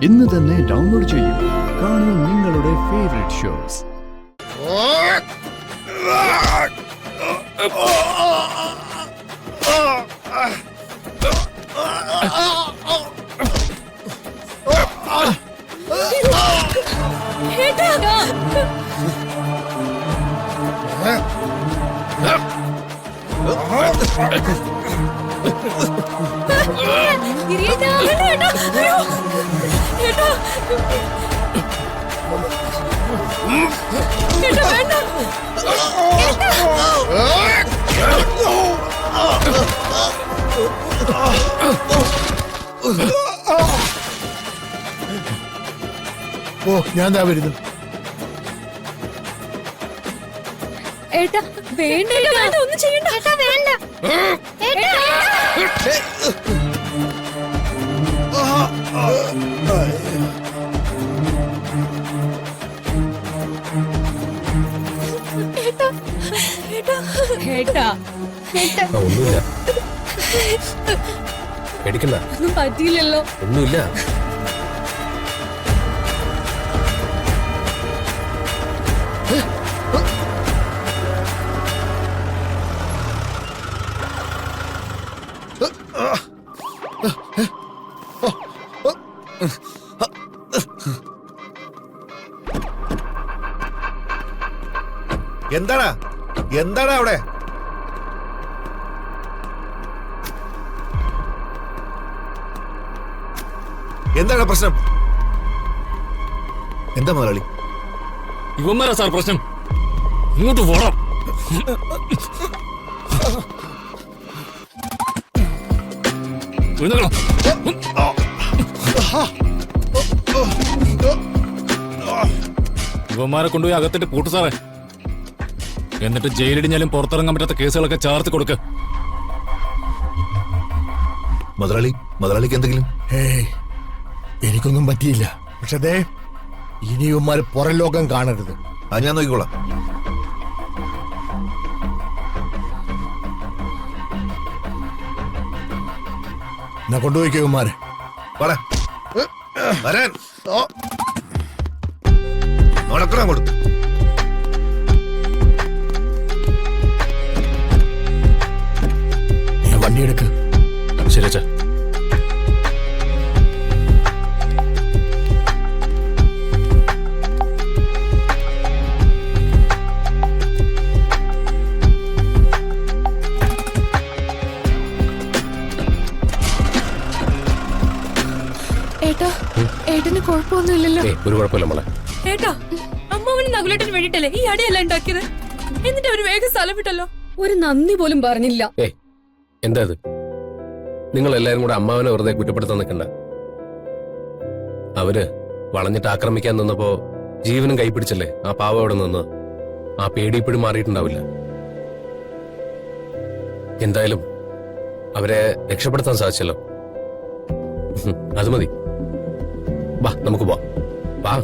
ഇന്ന് തന്നെ ഡൗൺലോഡ് ചെയ്യൂ. കാണൂ നിങ്ങളുടെ ഫേവറേറ്റ് ഷോസ്. ഓ, ഞാൻ ദാ വരുന്നു. ഏട്ടാ വേണ്ട, വേണ്ട, ഒന്നും ചെയ്യണ്ട. ഏട്ടാ വേണ്ട. ഏട്ടാ ഒന്നുമില്ല, പേടിക്കണ്ട. ഒന്നും പറ്റിയില്ലല്ലോ. ഒന്നുമില്ല. എന്താടാ എന്താടാ അവിടെ? എന്താണ് പ്രശ്നം? എന്താ മുതലാളി? ഇവന്മാരാ സാർ പ്രശ്നം. ഇങ്ങോട്ട് പോണം. ഇവന്മാരെ കൊണ്ടുപോയി അകത്തിട്ട് പൂട്ടു സാറേ. എന്നിട്ട് ജയിലിടിഞ്ഞാലും പുറത്തിറങ്ങാൻ പറ്റാത്ത കേസുകളൊക്കെ ചേർത്ത് കൊടുക്ക്. മുതലാളിക്ക് എന്തെങ്കിലും? എനിക്കൊന്നും പറ്റിയില്ല. പക്ഷെ അതെ, ഇനിയുമാര് പുറം ലോകം കാണരുത്. അത് ഞാൻ നോക്കിക്കോളാം. എന്നാ കൊണ്ടുപോയിക്കോ ഇവന്മാരെ. നടക്കണം. വണ്ടി എടുക്ക്. ശരി അച്ഛാ. ഏട്ടാ, ഏട്ടന് കുഴപ്പമൊന്നുമില്ലല്ലോ? ഒരു കുഴപ്പമില്ല മോളെ. ഏട്ടാ, അമ്മാവന് നകുലേട്ടന് വേണ്ടിട്ടല്ലേ ഈ അടിയല്ല ഉണ്ടാക്കിയത്? എന്നിട്ട് അവര് വേഗം സ്ഥലം വിട്ടല്ലോ. ഒരു നന്ദി പോലും പറഞ്ഞില്ല. എന്താ ഇത്? നിങ്ങൾ എല്ലാരും കൂടെ അമ്മാവനെ വെറുതെ കുറ്റപ്പെടുത്താൻ നിൽക്കണ്ട. അവര് വളഞ്ഞിട്ട് ആക്രമിക്കാൻ നിന്നപ്പോ ജീവനും കൈപ്പിടിച്ചല്ലേ ആ പാവം അവിടെ നിന്ന്. ആ പേടി ഇപ്പോഴും മാറിയിട്ടുണ്ടാവില്ല. എന്തായാലും അവരെ രക്ഷപ്പെടുത്താൻ സാധിച്ചല്ലോ. അത് മതി. വാ, നമുക്ക് പോവാം. വാ.